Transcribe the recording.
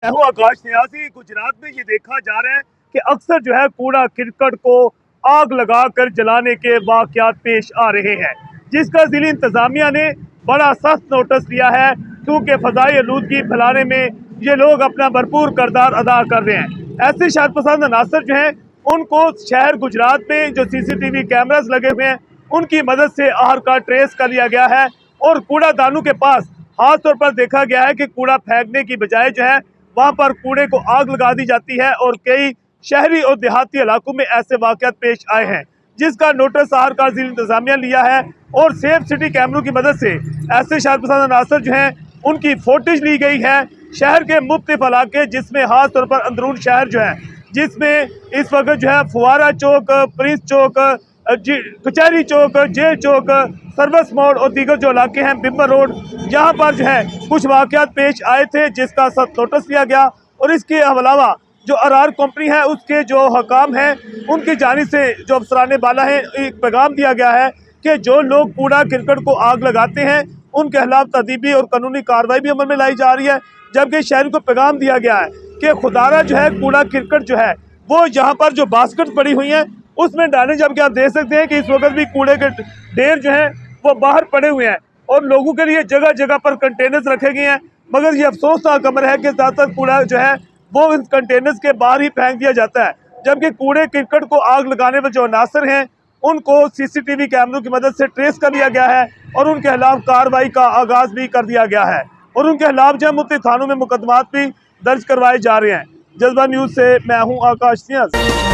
मैं हूं आकाश न्याजी। गुजरात में ये देखा जा रहा है कि अक्सर जो है कूड़ा करकट को आग लगाकर जलाने के वाकयात पेश आ रहे हैं, जिसका जिला इंतजामिया ने बड़ा सख्त नोटिस लिया है, क्योंकि फजाई आलूदगी फैलाने में ये लोग अपना भरपूर किरदार अदा कर रहे हैं। ऐसे शहर पसंद अनासर जो हैं उनको शहर गुजरात में जो CCTV कैमरास लगे हुए हैं उनकी मदद से आखिरकार ट्रेस कर लिया गया है और कूड़ा दानों के पास खास तौर पर देखा गया है कि कूड़ा फेंकने की बजाय जो है वहां पर कूड़े को आग लगा दी जाती है और कई शहरी और देहाती इलाकों में ऐसे वाकयात पेश आए हैं, जिसका नोटिस आखिरकार जिला इंतजामिया लिया है और सेफ सिटी कैमरों की मदद से ऐसे शहर पसंद अनासर जो हैं उनकी फोटेज ली गई है शहर के मुख्तलिफ इलाके, जिसमें खास तौर पर अंदरून शहर जो है, जिसमें इस वक्त जो है फुवारा चौक, प्रिंस चौक, कचहरी चौक, जेल चौक, सर्विस मोड़ और दीगर जो इलाके हैं, बिम्बर रोड, यहाँ पर जो है कुछ वाकयात पेश आए थे, जिसका सख्त नोटिस लिया गया और इसके अलावा जो आर कंपनी है उसके जो हकाम हैं उनकी जानिब से जो अफसरान बाला हैं एक पैगाम दिया गया है कि जो लोग कूड़ा करकट को आग लगाते हैं उनके खिलाफ तदीबी और कानूनी कार्रवाई भी अमल में लाई जा रही है। जबकि शहर को पैगाम दिया गया है कि खुदारा जो है कूड़ा करकट जो है वो यहाँ पर जो बास्केट पड़ी हुई हैं उसमें डालें। जबकि आप देख सकते हैं कि इस वक्त भी कूड़े के ढेर जो हैं वो बाहर पड़े हुए हैं और लोगों के लिए जगह जगह पर कंटेनर्स रखे गए हैं, मगर ये अफसोसनाक अमर है कि ज़्यादातर कूड़ा जो है वो इन कंटेनर्स के बाहर ही फेंक दिया जाता है। जबकि कूड़े करकट को आग लगाने में जो अनासर हैं उनको CCTV कैमरों की मदद से ट्रेस कर लिया गया है और उनके खिलाफ कार्रवाई का आगाज भी कर दिया गया है और उनके खिलाफ जो मुख्तलिफ थानों में मुकदमात भी दर्ज करवाए जा रहे हैं। जज्बा न्यूज़ से मैं हूँ आकाश न्याज़।